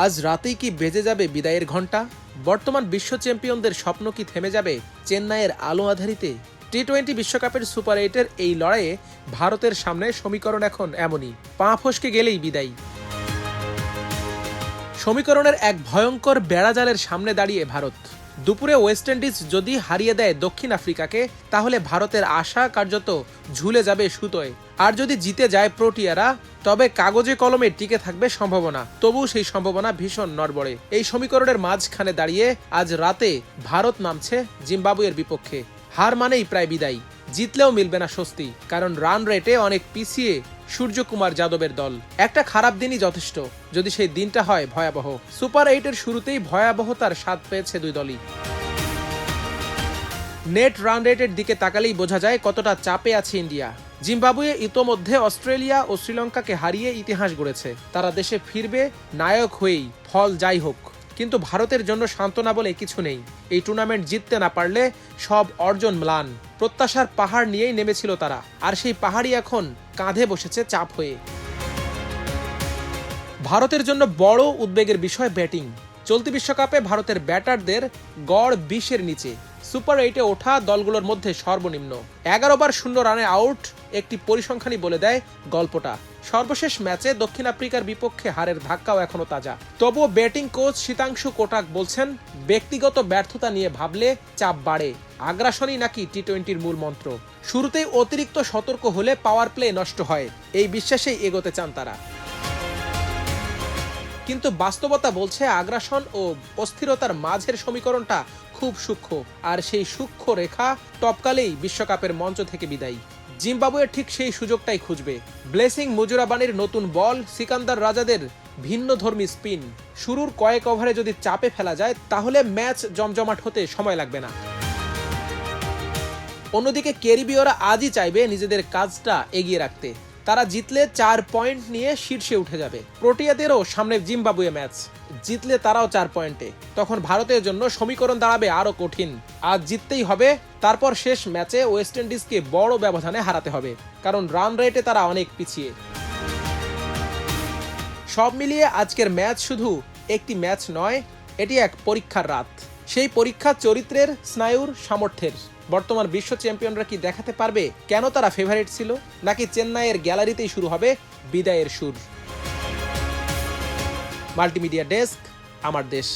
আজ রাতেই কি বেজে যাবে বিদায়ের ঘণ্টা? বর্তমান বিশ্ব চ্যাম্পিয়নদের স্বপ্ন কি থেমে যাবে চেন্নাইয়ের আলো আধারিতে? টি-20 বিশ্বকাপের সুপার 8-এর এই লড়াইয়ে ভারতের সামনে সমীকরণ এখন এমনই, পা ফসকে গেলেই বিদায়। সমীকরণের এক ভয়ঙ্কর বেড়াজালের সামনে দাঁড়িয়ে ভারত। দুপুরে ওয়েস্ট ইন্ডিজ যদি হারিয়ে দেয় দক্ষিণ আফ্রিকাকে, তাহলে ভারতের আশা কার্যত ঝুলে যাবে সুতোয়। আর যদি জিতে যায় প্রোটিয়ারা, তবে কাগজে কলমে টিকে থাকবে সম্ভাবনা। তবু সেই সম্ভাবনা ভীষণ নড়বড়ে। এই সমীকরণের মাঝখানে দাঁড়িয়ে আজ রাতে ভারত নামছে জিম্বাবুয়ের বিপক্ষে। হার মানেই প্রায় বিদায়, জিতলেও মিলবে না স্বস্তি, কারণ রান রেটে অনেক পিছিয়ে সূর্যকুমার যাদবের দল। একটা খারাপ দিনই যথেষ্ট, যদি সেই দিনটা হয় ভয়াবহ। সুপার 8-এর শুরুতেই ভয়াবহতার স্বাদ পেয়েছে দুই দলই। নেট রান রেটের দিকে তাকালেই বোঝা যায় কতটা চাপে আছে ইন্ডিয়া। জিম্বাবুয়ে ইতোমধ্যে অস্ট্রেলিয়া ও শ্রীলঙ্কাকে হারিয়ে ইতিহাস গড়েছে। তারা দেশে ফিরবে নায়ক হয়েই, ফল যাই হোক। কিন্তু ভারতের জন্য সান্ত্বনা বলে কিছু নেই। এই টুর্নামেন্ট জিততে না পারলে সব অর্জন ম্লান। প্রত্যাশার পাহাড় নিয়েই নেমেছিল তারা, আর সেই পাহাড়ই এখন কাঁধে বসেছে চাপ হয়ে। ভারতের জন্য বড় উদ্বেগের বিষয় ব্যাটিং। চলতি বিশ্বকাপে ভারতের ব্যাটারদের গড় 20-এর নিচে। সুপার 8-এ ওঠা দলগুলোর মধ্যে সর্বনিম্ন। 11 বার 0 রানে আউট একটি পরিসংখ্যানই বলে দেয় গল্পটা। সর্বশেষ ম্যাচে দক্ষিণ আফ্রিকার বিপক্ষে হারের ধাক্কাও এখনো তাজা। তবুও ব্যাটিং কোচ শীতাংশু কোটাক বলছেন, ব্যক্তিগত ব্যর্থতা নিয়ে ভাবলে চাপ বাড়ে। আগ্রাসনই নাকি টি-20-র মূল মন্ত্র। শুরুতেই অতিরিক্ত সতর্ক হলে পাওয়ার প্লে নষ্ট হয়, এই বিশ্বাসেই এগোতে চান তারা। কিন্তু বাস্তবতা বলছে আগ্রাসন ও অস্থিরতার মাঝের সমীকরণটা খুব সূক্ষ্ম, আর সেই সূক্ষ্ম রেখা টপকালেই বিশ্বকাপের মঞ্চ থেকে বিদায়। জিম্বাবুয়ে ঠিক সেই সুযোগটাই খুঁজবে। ব্লেসিং মুজুরাবানির নতুন বল, সিকান্দার রাজাদের ভিন্নধর্মী স্পিন, শুরুর কয়েক ওভারে যদি চাপে ফেলা যায়, তাহলে ম্যাচ জমজমাট হতে সময় লাগবে না। অন্যদিকে ক্যারিবীয়রা আজই চাইবে নিজেদের কাজটা এগিয়ে রাখতে। তারা জিতলে 4 পয়েন্ট নিয়ে শীর্ষে উঠে যাবে। প্রোটিয়াদেরও সামনে জিম্বাবুয়ে ম্যাচ, জিতলে তারাও 4 পয়েন্টে। তখন ভারতের জন্য সমীকরণ দাঁড়াবে আরো কঠিন। আজ জিততেই হবে, তারপর শেষ ম্যাচে ওয়েস্ট ইন্ডিজকে বড় ব্যবধানে হারাতে হবে, কারণ রান রেটে তারা অনেক পিছিয়ে। সব মিলিয়ে আজকের ম্যাচ শুধু একটি ম্যাচ নয়, এটি এক পরীক্ষার রাত। সেই পরীক্ষা চরিত্রের, স্নায়ুর, সামর্থ্যের। বর্তমান বিশ্ব চ্যাম্পিয়নরা কি দেখাতে পারবে কেন তারা ফেভারিট ছিল, নাকি চেন্নাইয়ের গ্যালারিতেই শুরু হবে বিদায়ের সুর? মাল্টিমিডিয়া ডেস্ক, আমার দেশ।